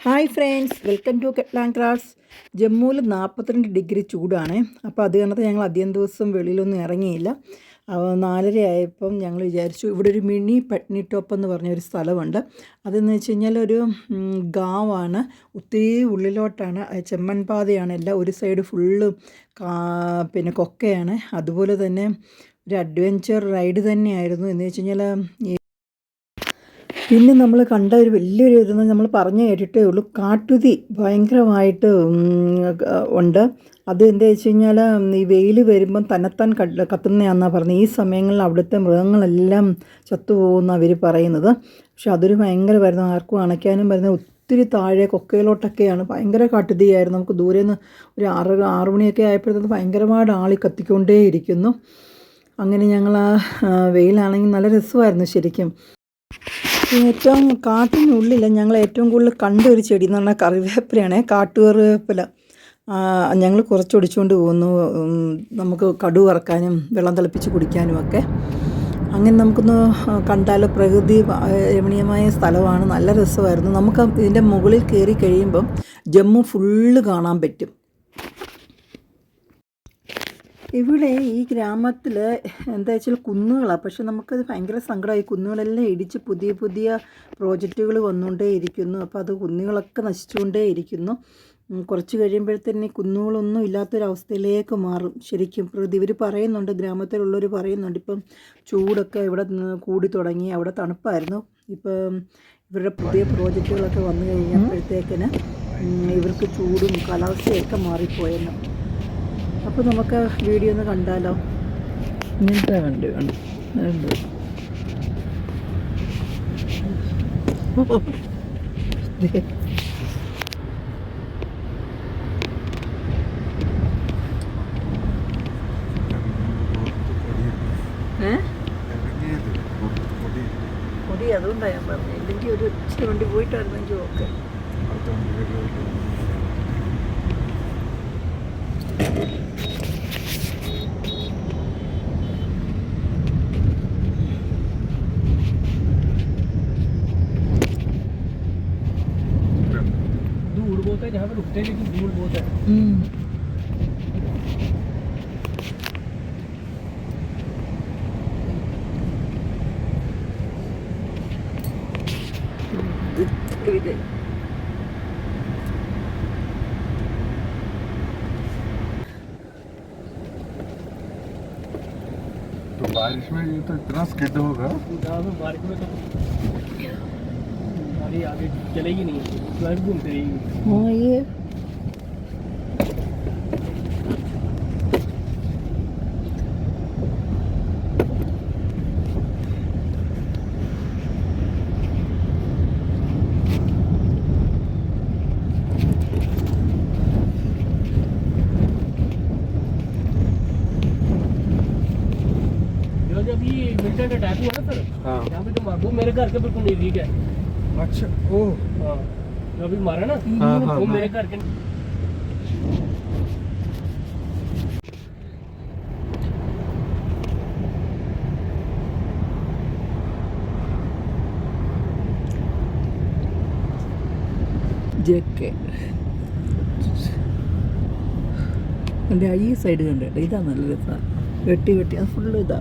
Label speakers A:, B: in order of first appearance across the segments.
A: Hi friends, welcome to കെറ്റ്ലാൻ crafts. ജമ്മുവിൽ 42 degree ചൂടാണ്. അപ്പോൾ അത് കണ്ടിട്ട് ഞങ്ങൾ അധികം ദിവസം വെളിയിലൊന്നും ഇറങ്ങിയില്ല. 4:30 ആയപ്പം ഞങ്ങൾ വിചാരിച്ചു ഇവിടെ ഒരു മിനി പട്നി ടോപ്പ് എന്ന് പറഞ്ഞൊരു സ്ഥലമുണ്ട്. അതെന്ന് വെച്ച് കഴിഞ്ഞാൽ ഒരു ഗാവാണ്, ഒത്തിരി ഉള്ളിലോട്ടാണ്, ചെമ്മൺ പാതയാണ്. എല്ലാം ഒരു സൈഡ് ഫുള്ള് പിന്നെ കൊക്കയാണ്. അതുപോലെ തന്നെ ഒരു അഡ്വഞ്ചർ റൈഡ് തന്നെയായിരുന്നു. എന്ന് വെച്ച് കഴിഞ്ഞാൽ പിന്നെ നമ്മൾ കണ്ട ഒരു വലിയൊരു ഇതെന്ന് നമ്മൾ പറഞ്ഞു കേട്ടിട്ടേ ഉള്ളൂ, കാട്ടുതീ ഭയങ്കരമായിട്ട് ഉണ്ട്. അത് എന്താ വെച്ച് കഴിഞ്ഞാൽ ഈ വെയിൽ വരുമ്പം തന്നെത്താൻ കത്തുന്നതാണെന്നാണ് പറഞ്ഞത്. ഈ സമയങ്ങളിൽ അവിടുത്തെ മൃഗങ്ങളെല്ലാം ചത്തുപോകുമെന്നാണ് അവർ പറയുന്നത്. പക്ഷെ അതൊരു ഭയങ്കരമായിരുന്നു, ആർക്കും അണയ്ക്കാനും വരുന്നത്. ഒത്തിരി താഴെ കൊക്കയിലോട്ടൊക്കെയാണ്, ഭയങ്കര കാട്ടുതീയായിരുന്നു. നമുക്ക് ദൂരെ നിന്ന് ഒരു 6 മണിയൊക്കെ ആയപ്പോഴത്തേക്ക് ഭയങ്കരമായിട്ട് ആളി കത്തിക്കൊണ്ടേയിരിക്കുന്നു. അങ്ങനെ ഞങ്ങൾ വെയിലാണെങ്കിൽ നല്ല രസമായിരുന്നു ശരിക്കും. ഏറ്റവും കാട്ടിനുള്ളിൽ ഞങ്ങൾ ഏറ്റവും കൂടുതൽ കണ്ട ഒരു ചെടി എന്ന് പറഞ്ഞാൽ കറിവേപ്പിലയാണ്, കാട്ടുകറിവേപ്പില. ഞങ്ങൾ കുറച്ച് ഒടിച്ചുകൊണ്ട് പോകുന്നു, നമുക്ക് കടുക് വറക്കാനും വെള്ളം തിളപ്പിച്ച് കുടിക്കാനും ഒക്കെ. അങ്ങനെ നമുക്കൊന്ന് കണ്ടാലോ. പ്രകൃതി രമണീയമായ സ്ഥലമാണ്, നല്ല രസമായിരുന്നു. നമുക്ക് ഇതിൻ്റെ മുകളിൽ കയറി കഴിയുമ്പം ജമ്മു ഫുള്ള് കാണാൻ പറ്റും. ഇവിടെ ഈ ഗ്രാമത്തിൽ എന്താ വെച്ചാൽ കുന്നുകളാണ്. പക്ഷെ നമുക്കത് ഭയങ്കര സങ്കടമായി. കുന്നുകളെല്ലാം ഇടിച്ച് പുതിയ പുതിയ പ്രോജക്റ്റുകൾ വന്നുകൊണ്ടേയിരിക്കുന്നു. അപ്പോൾ അത് കുന്നുകളൊക്കെ നശിച്ചുകൊണ്ടേയിരിക്കുന്നു. കുറച്ച് കഴിയുമ്പോഴത്തന്നെ കുന്നുകളൊന്നും ഇല്ലാത്തൊരവസ്ഥയിലേക്ക് മാറും ശരിക്കും. പ്രകൃതി ഇവർ പറയുന്നുണ്ട്, ഗ്രാമത്തിലുള്ളവർ പറയുന്നുണ്ട്, ഇപ്പം ചൂടൊക്കെ ഇവിടെ കൂടി തുടങ്ങി. അവിടെ തണുപ്പായിരുന്നു. ഇപ്പം ഇവരുടെ പുതിയ പ്രോജക്റ്റുകളൊക്കെ വന്നു കഴിഞ്ഞപ്പോഴത്തേക്കിന് ഇവർക്ക് ചൂടും കാലാവസ്ഥയൊക്കെ മാറിപ്പോയെന്ന്. അപ്പോൾ നമുക്ക് വീഡിയോ ഒന്ന് കണ്ടാലോ. ഇങ്ങനത്തെ വണ്ടി വേണം. പൊടി അതുകൊണ്ടാണ് ഞാൻ പറഞ്ഞത്. ഇല്ലെങ്കിൽ ഒരു ഇച്ചിരി വണ്ടി പോയിട്ടായിരുന്നെങ്കിൽ ഓക്കെ.
B: जहाँ पे रुकते हैं लेकिन धूल बहुत है।
C: तो बारिश में ये तो इतना स्किड होगा।
B: बारिश में तो गाड़ी आगे चलेगी नहीं, फ्लैट घूमती रहेगी।
A: हाँ ये
B: जब ये विंटर का टाइप हुआ ना सर, यहाँ पे तो वो मेरे घर के बिल्कुल नजदीक है।
C: अच्छा, ओह
B: हाँ, जो अभी मारा ना, वो मेरे घर के।
A: ജെക്കെ എൻ്റെ ഈ സൈഡ് കണ്ടിട്ട് ഇതാ നല്ല രസമാണ്. വെട്ടി വെട്ടി അത് ഫുള്ള് ഇതാ.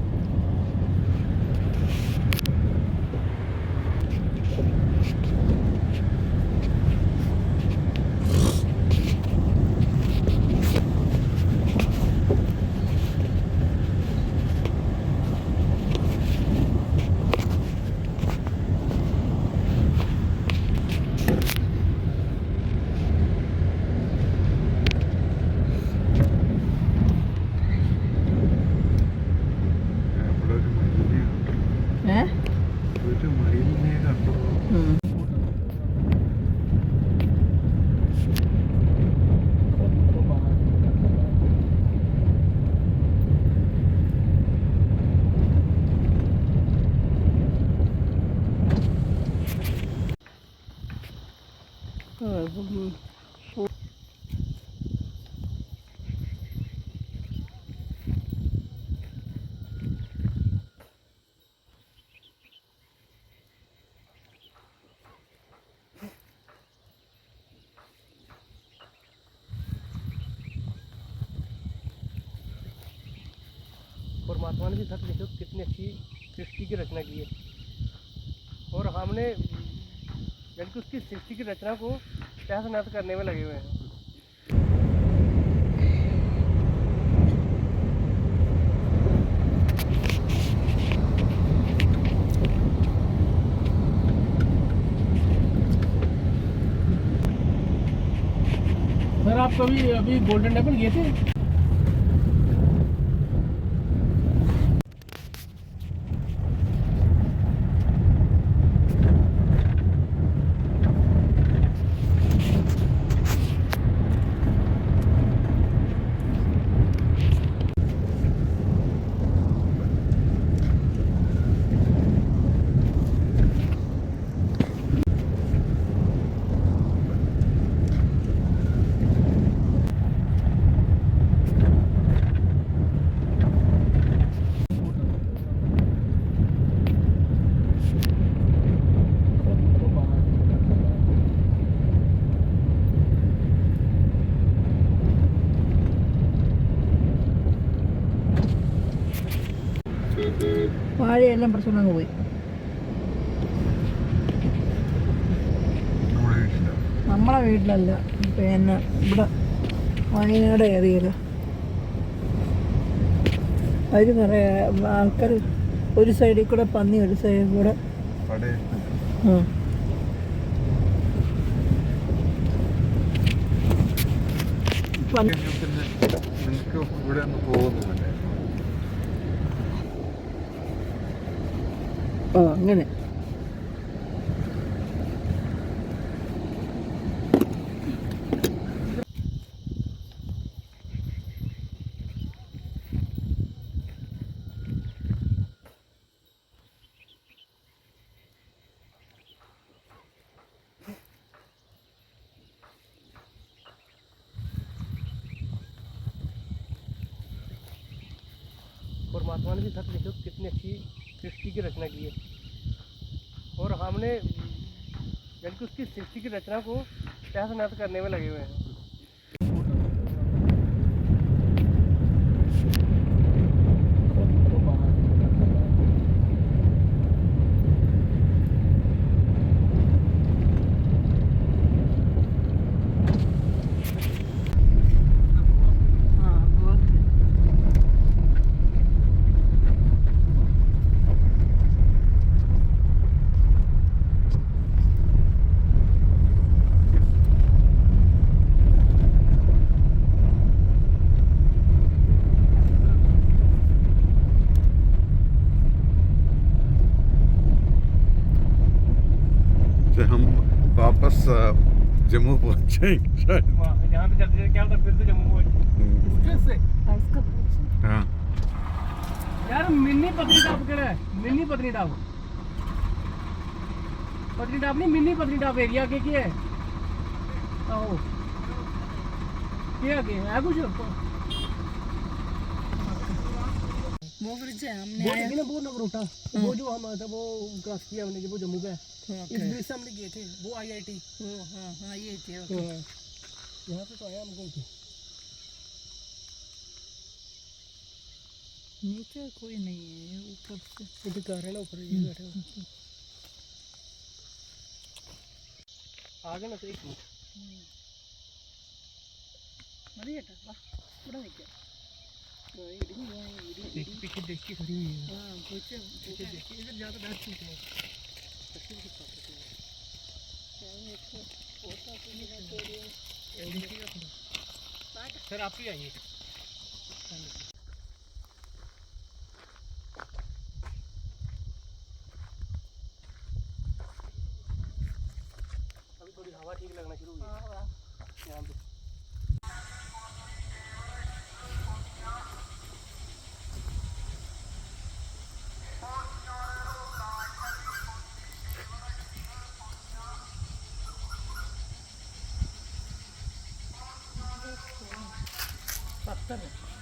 B: परमात्मा ने भी सच देखो कितनी अच्छी सृष्टि की रचना की है, और हमने यानी कि उसकी सृष्टि की रचना को तहस नहस करने में लगे हुए हैं। सर आप कभी अभी गोल्डन टेम्पल गए थे?
A: വാഴയെല്ലാം പ്രശ്നം അങ്ങ് പോയി.
C: നമ്മുടെ വീട്ടില
A: നമ്മളെ വീട്ടിലല്ല, പിന്നെ ഇവിടെ വയനാട് ഏരിയയിൽ അവർ പറയാം ആൾക്കാർ ഒരു സൈഡിൽ കൂടെ പന്നി, ഒരു സൈഡിൽ കൂടെ
C: പടയത്ത്
A: പന്നി.
C: പിന്നെ നിങ്ങൾക്ക് ഇവിടെ ഒന്ന് പോകുന്നില്ലേ?
A: അങ്ങനെ
B: परमात्मा ने भी सच देखो कितनी अच्छी सृष्टि की रचना की है, और हमने यानी कि उसकी सृष्टि की रचना को तहस नहस करने में लगे हुए हैं।
C: से हम वापस जम्मू पहुंच जाएंगे शायद।
B: यहाँ पे चलते क्या होता फिर से जम्मू मुश्किल से
C: हाँ
B: यार मिनी पत्नीटॉप केड़ा है? मिनी पत्नीटॉप, पत्नीटॉप नहीं मिनी पत्नीटॉप एरिया के है। आओ क्या है कुछ
A: वो ब्रिज है, हमने
B: वो देखिए ना वो नगर उठा, वो जो हम था वो क्रॉस किया हमने, वो जम्मू का है। इस ब्रिज से हम गए थे, वो IIT।
A: हाँ ये थे।
B: यहाँ पे तो आया हमको।
A: नीचे कोई नहीं है, ऊपर से
B: ये कार है ना ऊपर ये बैठे हो। आगे ना तो एक मिनट
A: മതിയേട്ടാ, വാ ഇവിടെ നിൽക്കാം. ഇടിഞ്ഞു പോയി,
B: पीछे देख के खड़ी हुई है।
A: हाँ पीछे
B: पीछे देख के इधर ज़्यादा बैठ सकते हैं। सर आप ही आइए। अभी थोड़ी हवा ठीक लगना शुरू हुई है यहाँ पे। पत्थर है।